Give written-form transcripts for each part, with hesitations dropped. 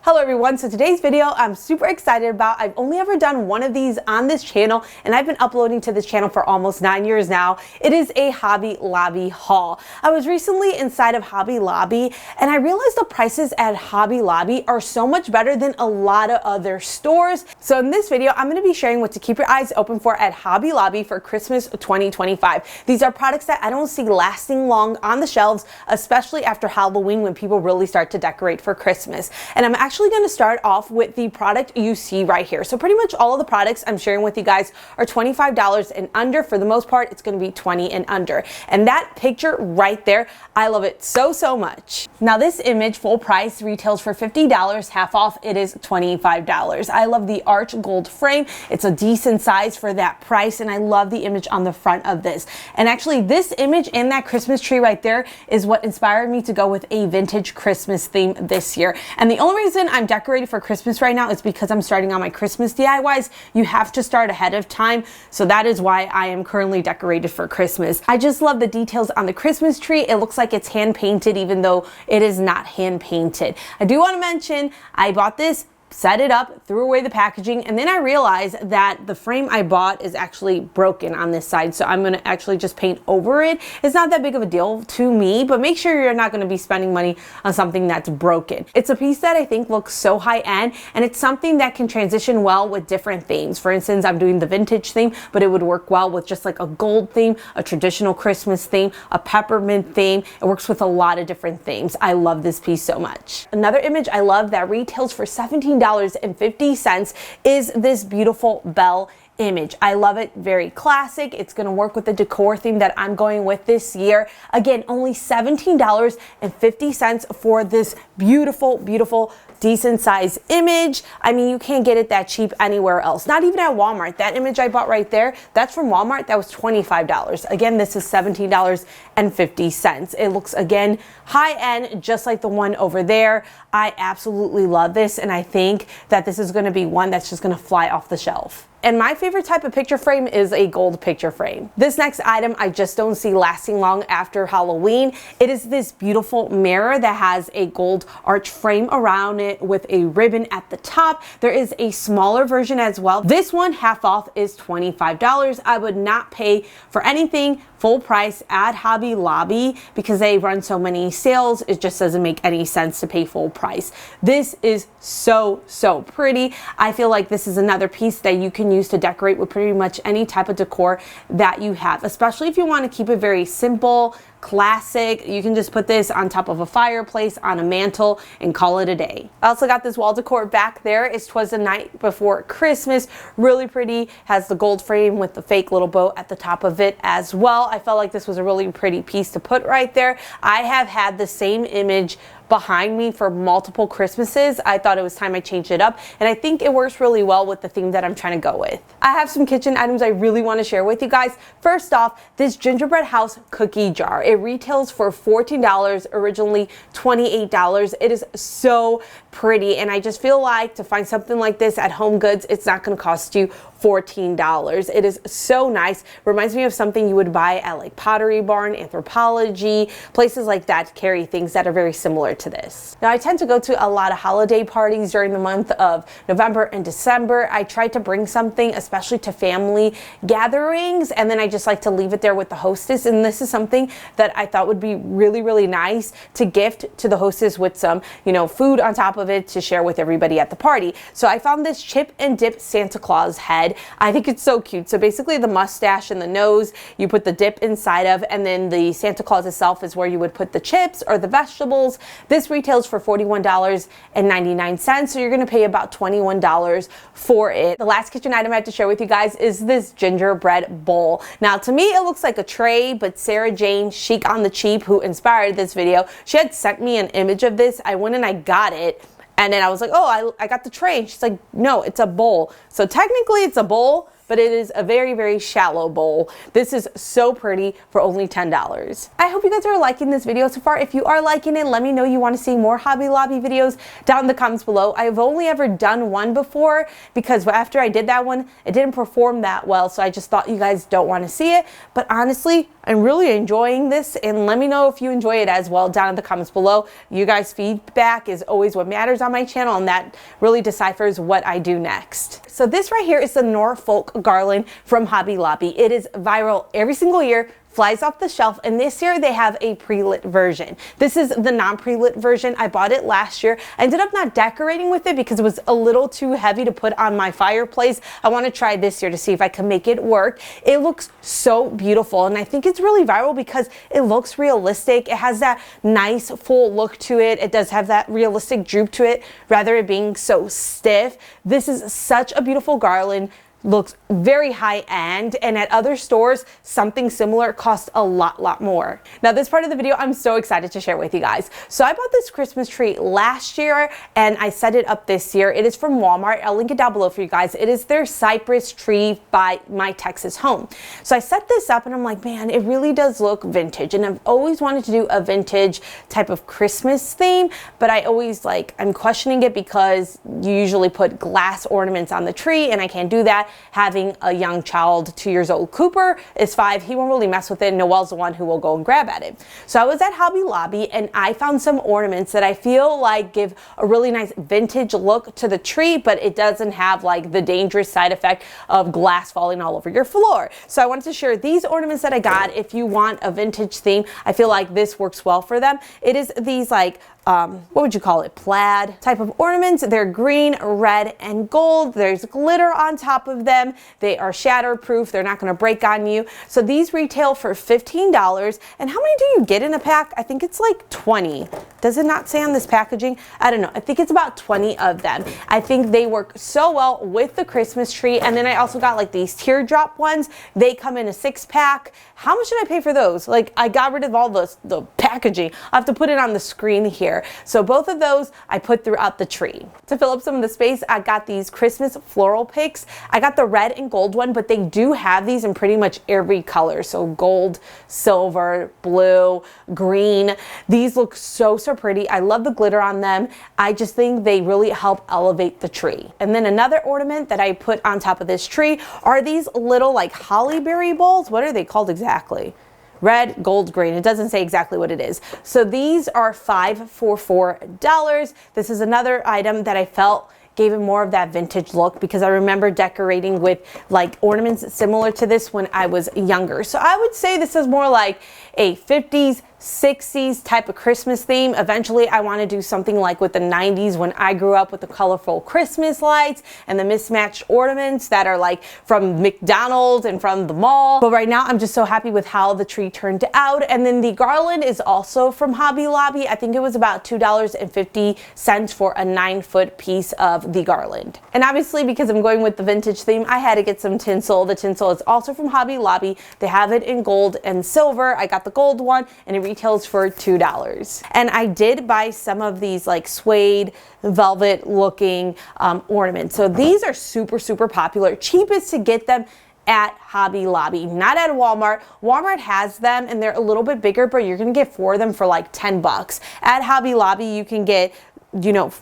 Hello everyone, so today's video I'm super excited about. I've only ever done one of these on this channel and I've been uploading to this channel for almost 9 years now. It is a Hobby Lobby haul. I was recently inside of Hobby Lobby and I realized the prices at Hobby Lobby are so much better than a lot of other stores. So in this video, I'm going to be sharing what to keep your eyes open for at Hobby Lobby for Christmas 2025. These are products that I don't see lasting long on the shelves, especially after Halloween when people really start to decorate for Christmas. And I'm actually going to start off with the product you see right here. So pretty much all of the products I'm sharing with you guys are $25 and under. For the most part, it's going to be 20 and under. And that picture right there, I love it so much. Now this image full price retails for $50, half off it is $25. I love the arch gold frame. It's a decent size for that price and I love the image on the front of this. And actually this image and that Christmas tree right there is what inspired me to go with a vintage Christmas theme this year. And the only reason I'm decorating for Christmas right now is because I'm starting on my Christmas DIYs. You have to start ahead of time, so that is why I am currently decorated for Christmas. I just love the details on the Christmas tree. It looks like it's hand painted even though it is not hand painted. I do want to mention I bought this, set it up, threw away the packaging, and then I realized that the frame I bought is actually broken on this side, so I'm going to actually just paint over it. It's not that big of a deal to me, but make sure you're not going to be spending money on something that's broken. It's a piece that I think looks so high-end, and it's something that can transition well with different themes. For instance, I'm doing the vintage theme, but it would work well with just like a gold theme, a traditional Christmas theme, a peppermint theme. It works with a lot of different themes. I love this piece so much. Another image I love that retails for $17.50 is this beautiful bell image. I love it. Very classic. It's going to work with the decor theme that I'm going with this year. Again, only $17.50 for this beautiful decent size image. I mean, you can't get it that cheap anywhere else. Not even at Walmart. That image I bought right there, that's from Walmart. That was $25. Again, this is $17.50. It looks, again, high end, just like the one over there. I absolutely love this, and I think that this is going to be one that's just going to fly off the shelf. And my favorite type of picture frame is a gold picture frame. This next item I just don't see lasting long after Halloween. It is this beautiful mirror that has a gold arch frame around it with a ribbon at the top. There is a smaller version as well. This one half off is $25. I would not pay for anything full price at Hobby Lobby because they run so many sales. It just doesn't make any sense to pay full price. This is so pretty. I feel like this is another piece that you can use to decorate with pretty much any type of decor that you have, especially if you want to keep it very simple, classic. You can just put this on top of a fireplace, on a mantle, and call it a day. I also got this wall decor back there. It's 'Twas the Night Before Christmas. Really pretty. Has the gold frame with the fake little bow at the top of it as well. I felt like this was a really pretty piece to put right there. I have had the same image behind me for multiple Christmases. I thought it was time I changed it up, and I think it works really well with the theme that I'm trying to go with. I have some kitchen items I really want to share with you guys. First off, this gingerbread house cookie jar. It retails for $14, originally $28. It is so pretty, and I just feel like to find something like this at Home Goods, it's not going to cost you $14. It is so nice. Reminds me of something you would buy at like Pottery Barn, Anthropologie, places like that carry things that are very similar to this. Now I tend to go to a lot of holiday parties during the month of November and December. I try to bring something, especially to family gatherings, and then I just like to leave it there with the hostess, and this is something that I thought would be really nice to gift to the hostess with some, you know, food on top of it to share with everybody at the party. So I found this chip and dip Santa Claus head. I think it's so cute. So basically the mustache and the nose you put the dip inside of, and then the Santa Claus itself is where you would put the chips or the vegetables. This retails for $41.99, so you're going to pay about $21 for it. The last kitchen item I have to share with you guys is this gingerbread bowl. Now to me it looks like a tray, but Sarah Jane Chic on the Cheap, who inspired this video, she had sent me an image of this. I went and I got it. And then I was like, oh, I got the tray. And she's like, no, it's a bowl. So technically it's a bowl, but it is a very, very shallow bowl. This is so pretty for only $10. I hope you guys are liking this video so far. If you are liking it, let me know you want to see more Hobby Lobby videos down in the comments below. I've only ever done one before because after I did that one, it didn't perform that well, so I just thought you guys don't want to see it. But honestly, I'm really enjoying this, and let me know if you enjoy it as well down in the comments below. You guys' feedback is always what matters on my channel, and that really deciphers what I do next. So this right here is the Norfolk garland from Hobby Lobby. It is viral every single year, flies off the shelf, and this year they have a pre-lit version. This is the non-pre-lit version. I bought it last year. I ended up not decorating with it because it was a little too heavy to put on my fireplace. I want to try this year to see if I can make it work. It looks so beautiful, and I think it's really viral because it looks realistic. It has that nice full look to it. It does have that realistic droop to it rather than being so stiff. This is such a beautiful garland. Looks very high end, and at other stores something similar costs a lot more. Now this part of the video I'm so excited to share with you guys. So I bought this Christmas tree last year and I set it up this year. It is from Walmart. I'll link it down below for you guys. It is their cypress tree by My Texas Home. So I set this up and I'm like, man, it really does look vintage, and I've always wanted to do a vintage type of Christmas theme, but I always I'm questioning it because you usually put glass ornaments on the tree and I can't do that. Having a young child, 2 years old. Cooper is 5. He won't really mess with it. Noelle's the one who will go and grab at it. So I was at Hobby Lobby and I found some ornaments that I feel like give a really nice vintage look to the tree, but it doesn't have the dangerous side effect of glass falling all over your floor. So I wanted to share these ornaments that I got. If you want a vintage theme, I feel like this works well for them. It is these what would you call it? Plaid type of ornaments. They're green, red, and gold. There's glitter on top of them. They are shatterproof. They're not going to break on you. So these retail for $15. And how many do you get in a pack? I think it's 20. Does it not say on this packaging? I don't know. I think it's about 20 of them. I think they work so well with the Christmas tree. And then I also got these teardrop ones. They come in a 6-pack. How much did I pay for those? I got rid of all the packaging. I have to put it on the screen here. So both of those I put throughout the tree. To fill up some of the space, I got these Christmas floral picks. I got the red and gold one, but they do have these in pretty much every color. So gold, silver, blue, green. These look so pretty. I love the glitter on them. I just think they really help elevate the tree. And then another ornament that I put on top of this tree are these little holly berry bowls. What are they called exactly? Red, gold, green. It doesn't say exactly what it is. So these are $5 for $4. This is another item that I felt gave it more of that vintage look because I remember decorating with ornaments similar to this when I was younger. So I would say this is more like a 50s, 60s type of Christmas theme. Eventually I want to do something with the 90s when I grew up with the colorful Christmas lights and the mismatched ornaments that are from McDonald's and from the mall. But right now I'm just so happy with how the tree turned out. And then the garland is also from Hobby Lobby. I think it was about $2.50 for a 9-foot piece of the garland. And obviously because I'm going with the vintage theme, I had to get some tinsel. The tinsel is also from Hobby Lobby. They have it in gold and silver. I got the gold one and it retails for $2. And I did buy some of these suede velvet looking ornaments. So these are super popular. Cheapest to get them at Hobby Lobby, not at Walmart. Walmart has them and they're a little bit bigger, but you're gonna get 4 of them for $10. At Hobby Lobby you can get,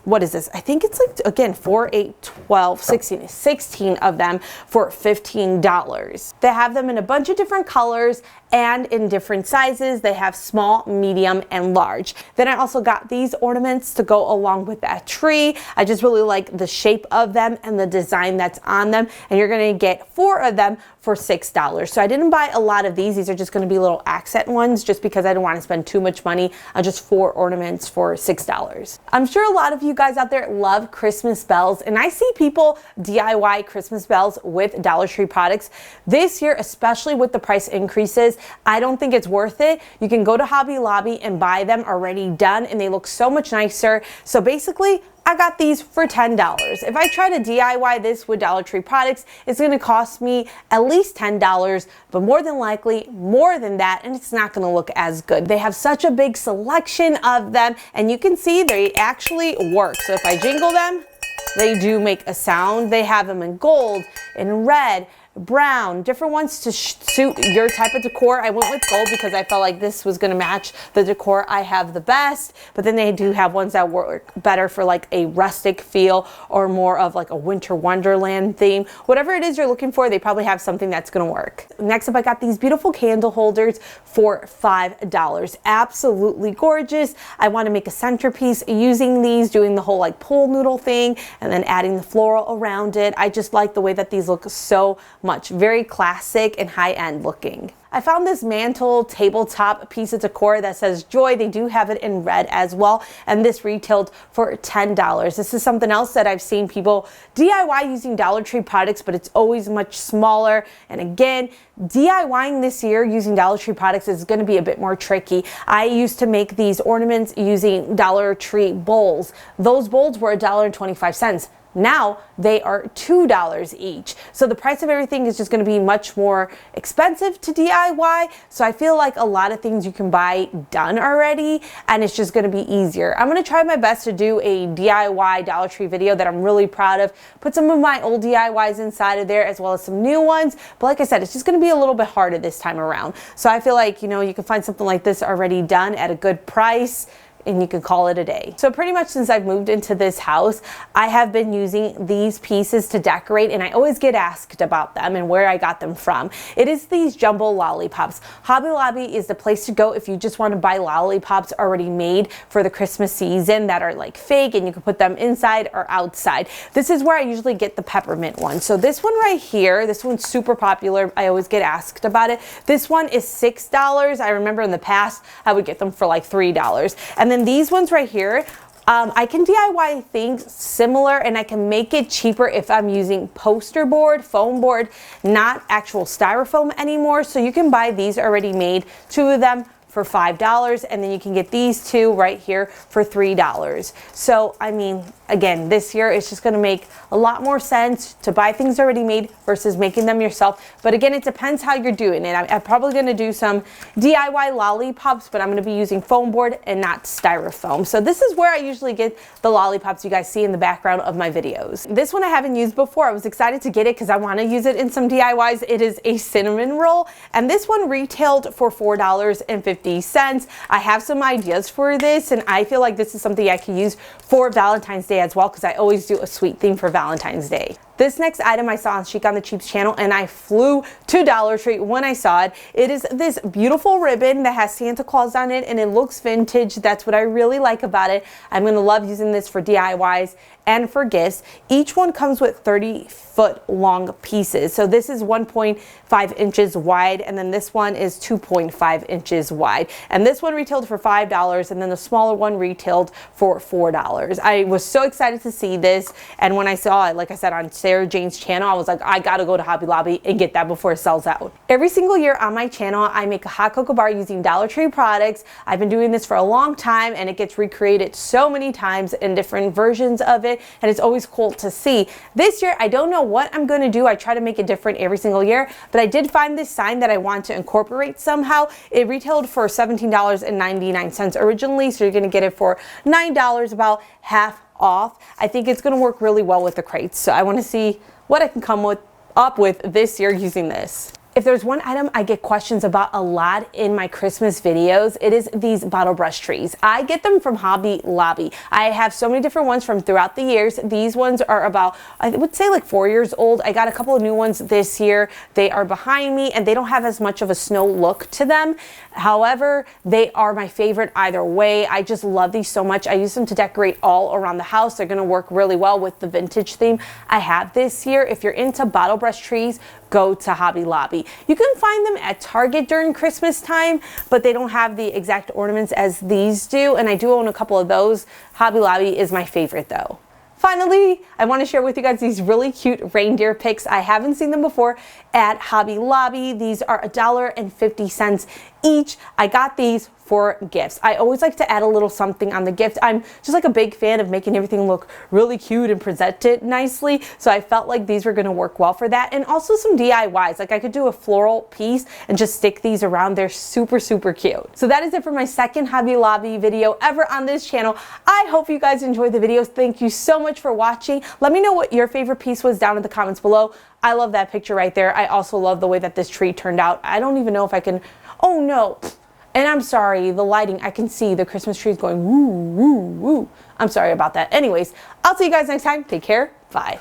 what is this? I think it's again, 4, 8, 12, 16 of them for $15. They have them in a bunch of different colors and in different sizes. They have small, medium, and large. Then I also got these ornaments to go along with that tree. I just really like the shape of them and the design that's on them. And you're gonna get 4 of them for $6. So I didn't buy a lot of these. These are just gonna be little accent ones just because I don't wanna spend too much money on just 4 ornaments for $6. I'm sure a lot of you guys out there love Christmas bells, and I see people DIY Christmas bells with Dollar Tree products. This year, especially with the price increases, I don't think it's worth it. You can go to Hobby Lobby and buy them already done, and they look so much nicer. So basically, I got these for $10. If I try to DIY this with Dollar Tree products, it's gonna cost me at least $10, but more than likely more than that, and it's not gonna look as good. They have such a big selection of them, and you can see they actually work. So if I jingle them, they do make a sound. They have them in gold, in red, brown, different ones to suit your type of decor. I went with gold because I felt like this was going to match the decor I have the best, but then they do have ones that work better for like a rustic feel or more of like a winter wonderland theme. Whatever it is you're looking for, they probably have something that's going to work. Next up, I got these beautiful candle holders for $5. Absolutely gorgeous. I want to make a centerpiece using these, doing the whole like pool noodle thing and then adding the floral around it. I just like the way that these look so much. Very classic and high-end looking. I found this mantle tabletop piece of decor that says joy. They do have it in red as well, and this retailed for $10. This is something else that I've seen people DIY using Dollar Tree products, but it's always much smaller. And again, DIYing this year using Dollar Tree products is going to be a bit more tricky. I used to make these ornaments using Dollar Tree bowls. Those bowls were $1.25. Now they are $2 each. So the price of everything is just going to be much more expensive to DIY. So I feel like a lot of things you can buy done already, and it's just going to be easier. I'm going to try my best to do a DIY Dollar Tree video that I'm really proud of. Put some of my old DIYs inside of there as well as some new ones. But like I said, it's just going to be a little bit harder this time around. So I feel like, you know, you can find something like this already done at a good price, and you can call it a day. So pretty much since I've moved into this house, I have been using these pieces to decorate, and I always get asked about them and where I got them from. It is these jumbo lollipops. Hobby Lobby is the place to go if you just want to buy lollipops already made for the Christmas season that are like fake, and you can put them inside or outside. This is where I usually get the peppermint one. So this one right here, this one's super popular. I always get asked about it. This one is $6. I remember in the past I would get them for like $3. And then these ones right here, I can DIY things similar, and I can make it cheaper if I'm using poster board, foam board, not actual styrofoam anymore. So you can buy these already made, 2 of them for $5, and then you can get these 2 right here for $3. So I mean, again, this year it's just going to make a lot more sense to buy things already made versus making them yourself. But again, it depends how you're doing it. I'm probably going to do some DIY lollipops, but I'm going to be using foam board and not styrofoam. So this is where I usually get the lollipops you guys see in the background of my videos. This one I haven't used before. I was excited to get it because I want to use it in some DIYs. It is a cinnamon roll, and this one retailed for $4.50. I have some ideas for this, and I feel like this is something I can use for Valentine's Day as well, because I always do a sweet theme for Valentine's Day. This next item I saw on Chic on the Cheap's channel, and I flew to Dollar Tree when I saw it. It is this beautiful ribbon that has Santa Claus on it, and it looks vintage. That's what I really like about it. I'm going to love using this for DIYs and for gifts. Each one comes with 30-foot long pieces. So this is 1.5 inches wide, and then this one is 2.5 inches wide. And this one retailed for $5, and then the smaller one retailed for $4. I was so excited to see this, and when I saw it, like I said, on Sarah Jane's channel, I was like, I gotta go to Hobby Lobby and get that before it sells out. Every single year on my channel, I make a hot cocoa bar using Dollar Tree products. I've been doing this for a long time, and it gets recreated so many times in different versions of it, and it's always cool to see. This year, I don't know what I'm going to do. I try to make it different every single year, but I did find this sign that I want to incorporate somehow. It retailed for $17.99 originally, so you're going to get it for $9, about half off. I think it's going to work really well with the crates, so I want to see what I can come up with this year using this. If there's one item I get questions about a lot in my Christmas videos, it is these bottle brush trees. I get them from Hobby Lobby. I have so many different ones from throughout the years. These ones are about, I would say, like 4 years old. I got a couple of new ones this year. They are behind me, and they don't have as much of a snow look to them. However, they are my favorite either way. I just love these so much. I use them to decorate all around the house. They're going to work really well with the vintage theme I have this year. If you're into bottle brush trees, go to Hobby Lobby. You can find them at Target during Christmas time, but they don't have the exact ornaments as these do, and I do own a couple of those. Hobby Lobby is my favorite though. Finally, I want to share with you guys these really cute reindeer pics. I haven't seen them before at Hobby Lobby. These are $1.50 each. I got these for gifts. I always like to add a little something on the gift. I'm just like a big fan of making everything look really cute and present it nicely. So I felt like these were going to work well for that. And also some DIYs. Like I could do a floral piece and just stick these around. They're super, super cute. So that is it for my second Hobby Lobby video ever on this channel. I hope you guys enjoyed the videos. Thank you so much for watching. Let me know what your favorite piece was down in the comments below. I love that picture right there. I also love the way that this tree turned out. I don't even know if I can, oh no. And I'm sorry, the lighting, I can see the Christmas trees going woo, woo, woo. I'm sorry about that. Anyways, I'll see you guys next time. Take care. Bye.